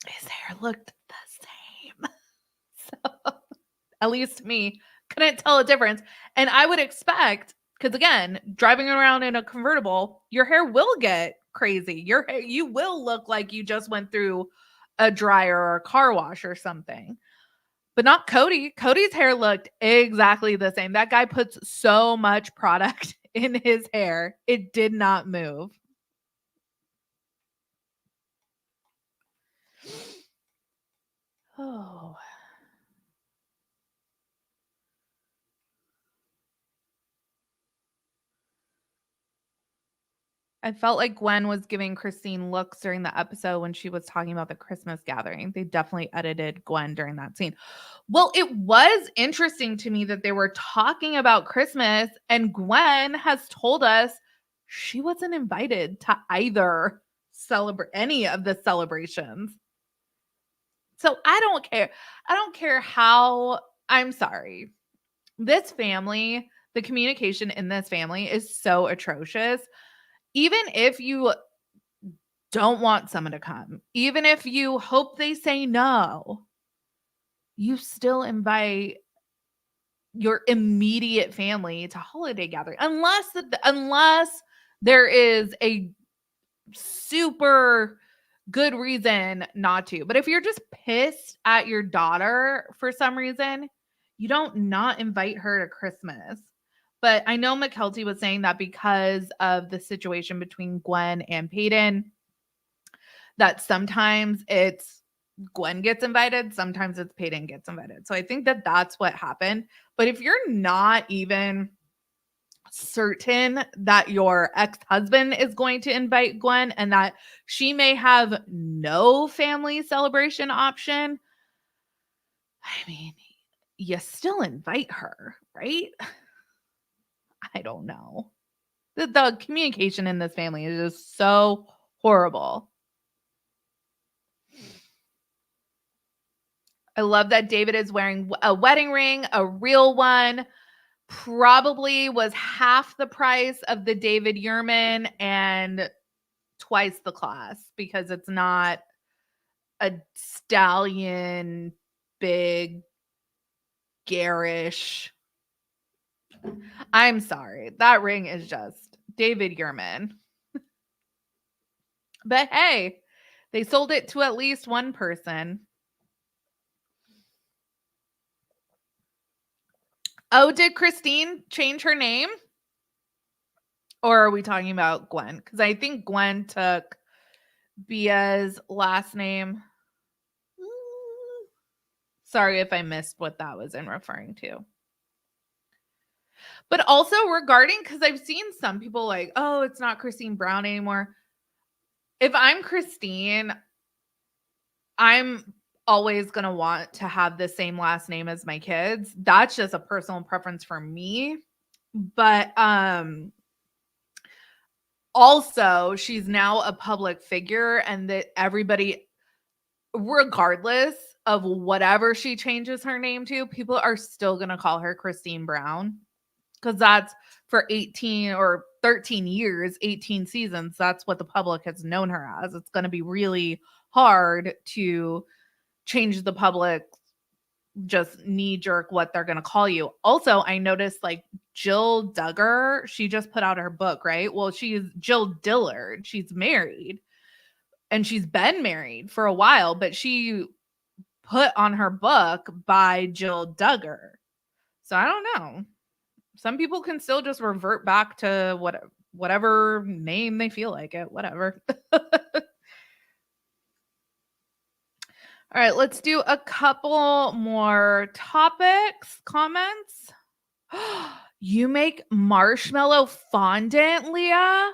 His hair looked the same. So, at least to me, couldn't tell a difference. And I would expect, because again, driving around in a convertible, your hair will get crazy. You will look like you just went through a dryer or a car wash or something. But not Kody. Cody's hair looked exactly the same. That guy puts so much product in his hair. It did not move. Oh. I felt like Gwen was giving Christine looks during the episode when she was talking about the Christmas gathering. They definitely edited Gwen during that scene. Well, it was interesting to me that they were talking about Christmas, and Gwen has told us she wasn't invited to either celebrate any of the celebrations. So I don't care. I don't care how. I'm sorry. This family, the communication in this family is so atrocious. Even if you don't want someone to come, even if you hope they say no, you still invite your immediate family to holiday gathering, unless there is a super good reason not to. But if you're just pissed at your daughter for some reason, You don't not invite her to Christmas. But I know McKelty was saying that because of the situation between Gwen and Peyton, that sometimes it's Gwen gets invited, sometimes it's Peyton gets invited. So I think that that's what happened. But if you're not even certain that your ex-husband is going to invite Gwen and that she may have no family celebration option, I mean, you still invite her, right? I don't know. The communication in this family is just so horrible. I love that David is wearing a wedding ring, a real one. Probably was half the price of the David Yurman and twice the class because it's not a stallion, big, garish. I'm sorry. That ring is just David Yurman. But hey, they sold it to at least one person. Oh, did Christine change her name? Or are we talking about Gwen? Because I think Gwen took Bia's last name. Sorry if I missed what that was in referring to. But also regarding, because I've seen some people like, oh, it's not Christine Brown anymore. If I'm Christine, I'm always going to want to have the same last name as my kids. That's just a personal preference for me. But also, she's now a public figure, and that everybody, regardless of whatever she changes her name to, people are still going to call her Christine Brown because that's for 18 or 13 years, 18 seasons. That's what the public has known her as. It's going to be really hard to change the public just knee jerk what they're going to call you. Also, I noticed like Jill Duggar, she just put out her book, right? Well, she's Jill Dillard. She's married and she's been married for a while, but she put on her book by Jill Duggar. So I don't know. Some people can still just revert back to whatever name they feel like it, whatever. All right, let's do a couple more topics, comments. You make marshmallow fondant, Leah?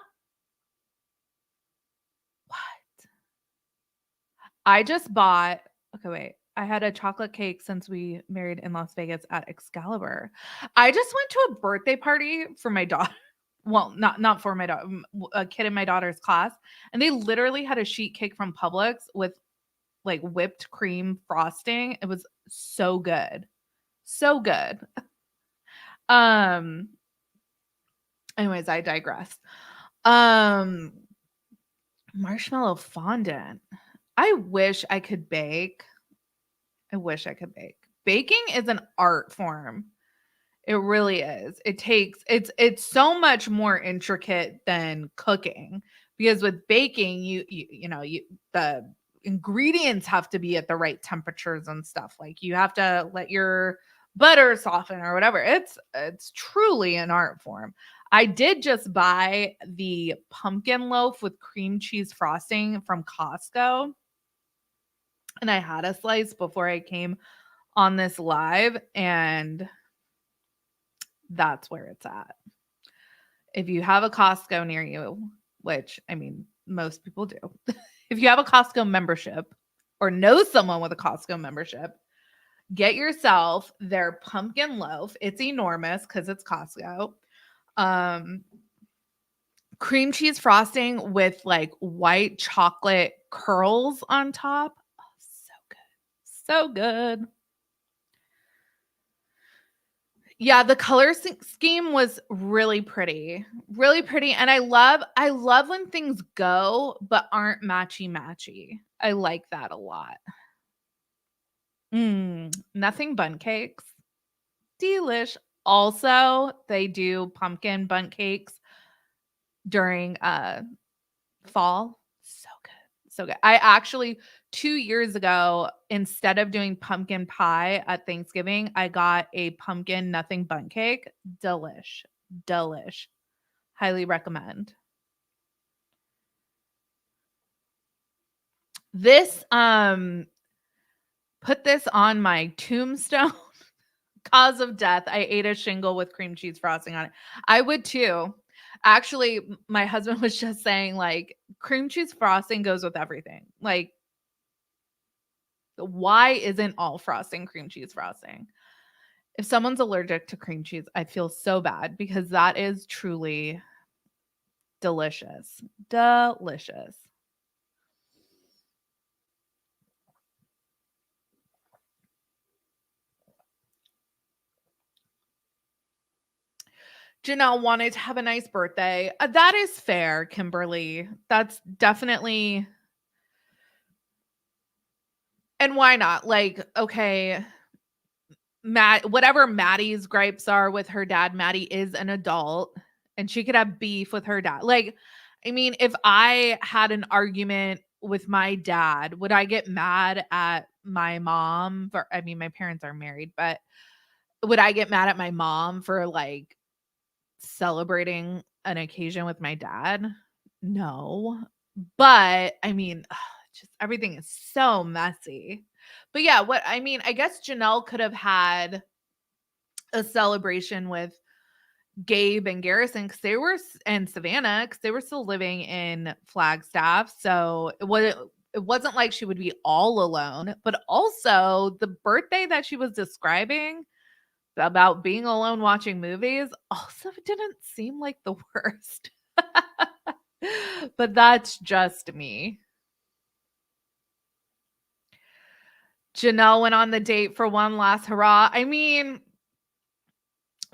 What? I just bought, okay, wait. I had a chocolate cake since we married in Las Vegas at Excalibur. I just went to a birthday party for my daughter. Well, not for my daughter, a kid in my daughter's class. And they literally had a sheet cake from Publix with like whipped cream frosting. It was so good. So good. Anyways, I digress. Marshmallow fondant. I wish I could bake. I wish I could bake. Baking is an art form. It really is. It's so much more intricate than cooking because with baking, the ingredients have to be at the right temperatures and stuff. Like you have to let your butter soften or whatever. It's truly an art form. I did just buy the pumpkin loaf with cream cheese frosting from Costco. And I had a slice before I came on this live, and that's where it's at. If you have a Costco near you, which I mean, most people do, if you have a Costco membership or know someone with a Costco membership, get yourself their pumpkin loaf. It's enormous because it's Costco. Cream cheese frosting with like white chocolate curls on top. Oh, so good. So good. Yeah, the color scheme was really pretty. Really pretty. And I love when things go but aren't matchy. I like that a lot. Nothing bun cakes. Delish. Also, they do pumpkin bun cakes during fall. So good. So good. I actually 2 years ago, instead of doing pumpkin pie at Thanksgiving, I got a pumpkin nothing bundt cake. Delish. Delish. Highly recommend. This, put this on my tombstone. Cause of death, I ate a shingle with cream cheese frosting on it. I would too. Actually, my husband was just saying, like, cream cheese frosting goes with everything. Like, why isn't all frosting cream cheese frosting? If someone's allergic to cream cheese, I feel so bad because that is truly delicious. Delicious. Janelle wanted to have a nice birthday. That is fair, Kimberly. That's definitely. And why not? Like, okay, whatever Maddie's gripes are with her dad, Maddie is an adult and she could have beef with her dad. Like, I mean, if I had an argument with my dad, would I get mad at my mom for, I mean, my parents are married, but would I get mad at my mom for like celebrating an occasion with my dad? No. But I mean, just everything is so messy. But yeah, what I mean, I guess Janelle could have had a celebration with Gabe and Garrison because they were and Savannah because they were still living in Flagstaff. So it wasn't like she would be all alone, but also the birthday that she was describing about being alone watching movies also didn't seem like the worst. But that's just me. Janelle went on the date for one last hurrah. I mean,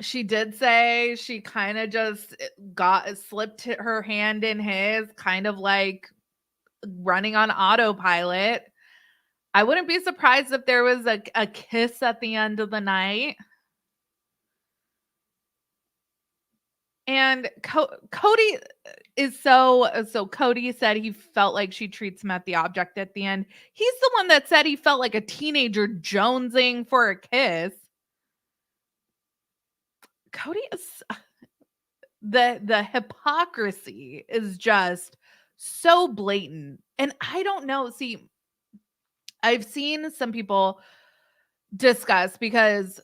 she did say she kind of just slipped her hand in his, kind of like running on autopilot. I wouldn't be surprised if there was a kiss at the end of the night. And Kody is so Kody said he felt like she treats him at the object at the end. He's the one that said he felt like a teenager jonesing for a kiss. Kody is the hypocrisy is just so blatant. And I don't know. See, I've seen some people discuss because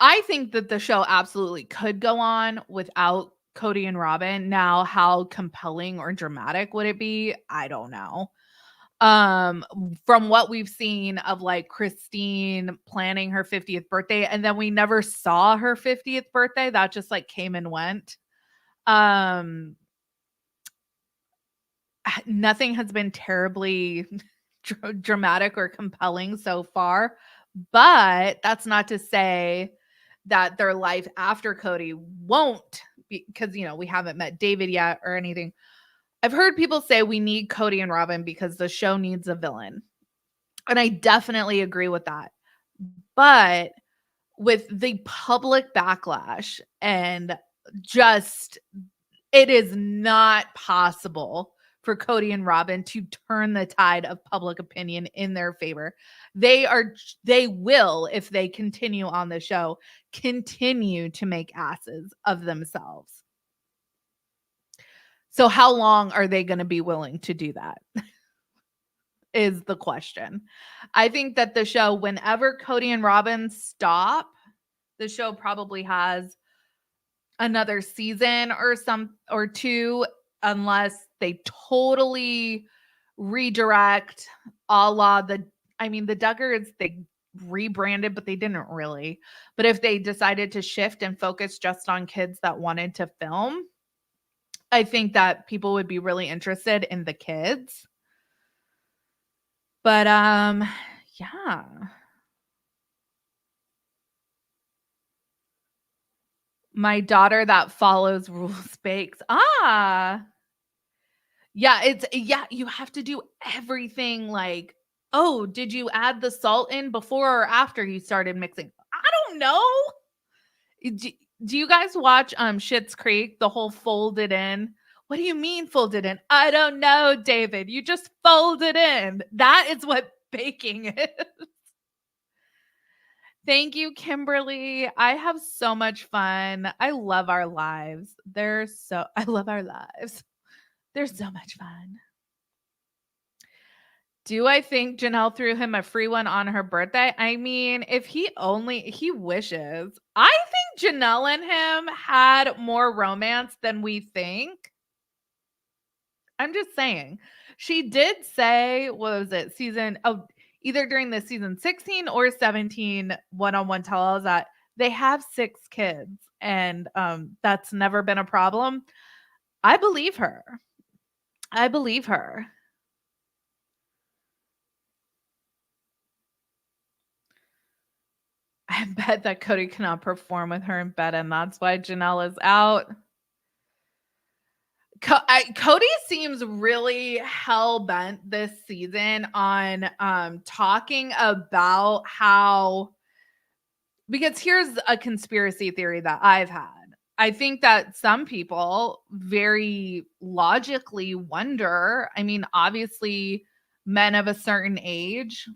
I think that the show absolutely could go on without Kody and Robin. Now, how compelling or dramatic would it be? I don't know. From what we've seen of like Christine planning her 50th birthday, and then we never saw her 50th birthday, that just like came and went. Nothing has been terribly dramatic or compelling so far, but that's not to say that their life after Kody won't be, because you know we haven't met David yet or anything. I've heard people say we need Kody and Robin because the show needs a villain. And I definitely agree with that. But with the public backlash and just it is not possible for Kody and Robin to turn the tide of public opinion in their favor. They will, if they continue on the show, continue to make asses of themselves. So how long are they going to be willing to do that? Is the question. I think that the show, whenever Kody and Robin stop, the show probably has another season or two, unless they totally redirect a la the Duggars, they rebranded, but they didn't really. But if they decided to shift and focus just on kids that wanted to film, I think that people would be really interested in the kids. But yeah. My daughter that follows rules bakes. Yeah, you have to do everything like, oh, did you add the salt in before or after you started mixing? I don't know. Do you guys watch Schitt's Creek, the whole folded in? What do you mean folded in? I don't know, David. You just fold it in. That is what baking is. Thank you, Kimberly. I have so much fun. I love our lives. I love our lives. They're so much fun. Do I think Janelle threw him a free one on her birthday? I mean, if he wishes. I think Janelle and him had more romance than we think. I'm just saying. She did say, what was it, either during the season 16 or 17 one-on-one tell-alls that they have 6 kids and that's never been a problem. I believe her. I bet that Kody cannot perform with her in bed, and that's why Janelle is out. Kody seems really hell-bent this season on talking about how, because here's a conspiracy theory that I've had. I think that some people very logically wonder, I mean, obviously men of a certain age,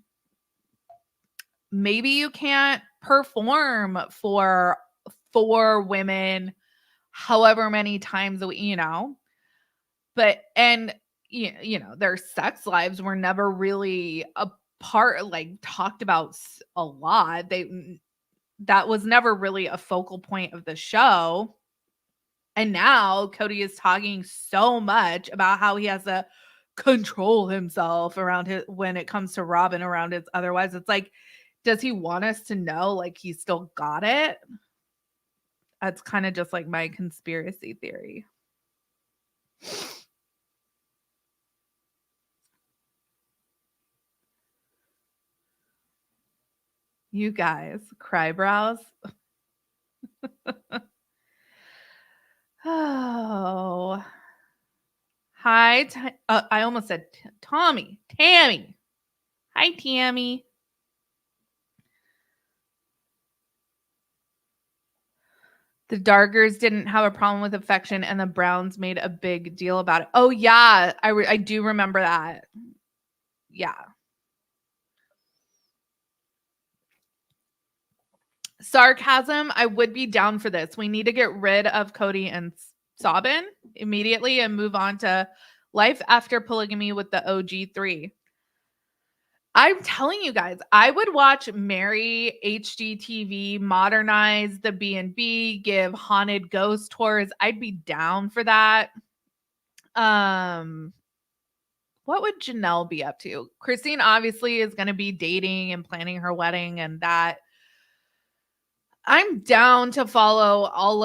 maybe you can't perform for 4 women however many times a week, but their sex lives were never really a part, like, talked about a lot. That was never really a focal point of the show. And now Kody is talking so much about how he has to control himself when it comes to Robin around his otherwise. It's like, does he want us to know like he still got it? That's kind of just like my conspiracy theory. You guys, cry brows. Oh. Hi. I almost said Tammy. Hi, Tammy. The Dargers didn't have a problem with affection, and the Browns made a big deal about it. Oh, yeah. I do remember that. Yeah. Sarcasm, I would be down for this. We need to get rid of Kody and Sabin immediately and move on to life after polygamy with the OG3. I'm telling you guys, I would watch Meri HGTV modernize the B&B, give haunted ghost tours. I'd be down for that. What would Janelle be up to? Christine obviously is going to be dating and planning her wedding, and that I'm down to follow all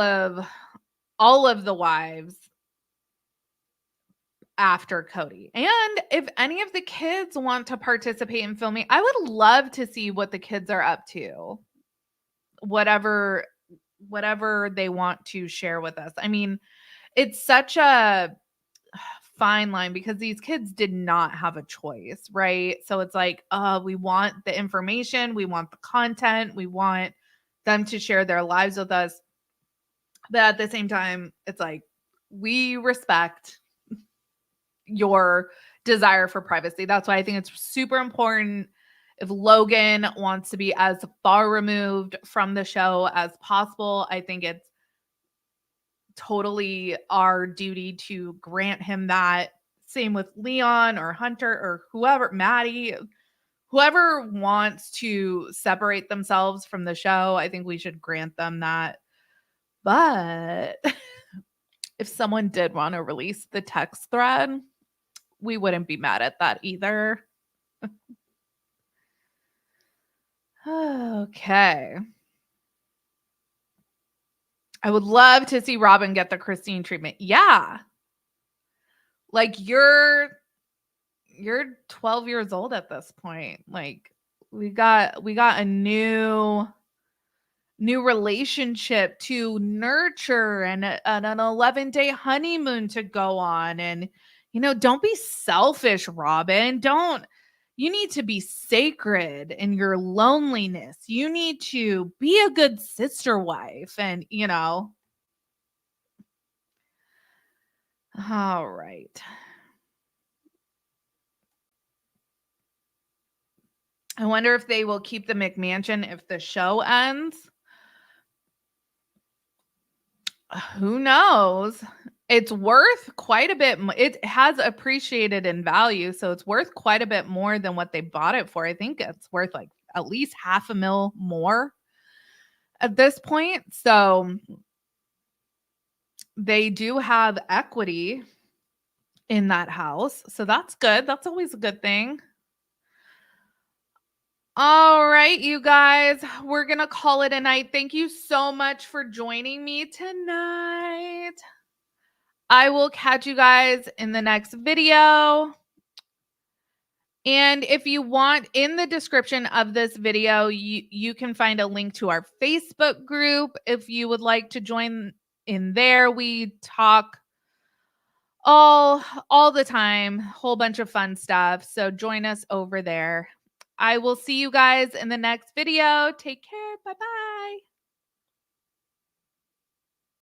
of the wives after Kody. And if any of the kids want to participate in filming, I would love to see what the kids are up to. Whatever they want to share with us. I mean, it's such a fine line because these kids did not have a choice, right? So it's like, we want the information, we want the content, we want them to share their lives with us. But at the same time, it's like, we respect your desire for privacy. That's why I think it's super important if Logan wants to be as far removed from the show as possible. I think it's totally our duty to grant him that. Same with Leon or Hunter or whoever, Maddie, whoever wants to separate themselves from the show. I think we should grant them that. But if someone did want to release the text thread, we wouldn't be mad at that either. Okay. I would love to see Robin get the Christine treatment. Yeah. Like you're 12 years old at this point. Like we got a new relationship to nurture and an 11-day honeymoon to go on. And don't be selfish, Robin. You need to be sacred in your loneliness. You need to be a good sister wife. And All right. I wonder if they will keep the McMansion if the show ends. Who knows? It's worth quite a bit. It has appreciated in value, so it's worth quite a bit more than what they bought it for. I think it's worth like at least $500,000 more at this point. So they do have equity in that house. So that's good. That's always a good thing. All right, you guys, we're going to call it a night. Thank you so much for joining me tonight. I will catch you guys in the next video. And if you want, in the description of this video, you can find a link to our Facebook group. If you would like to join in there, we talk all the time, whole bunch of fun stuff. So join us over there. I will see you guys in the next video. Take care. Bye-bye.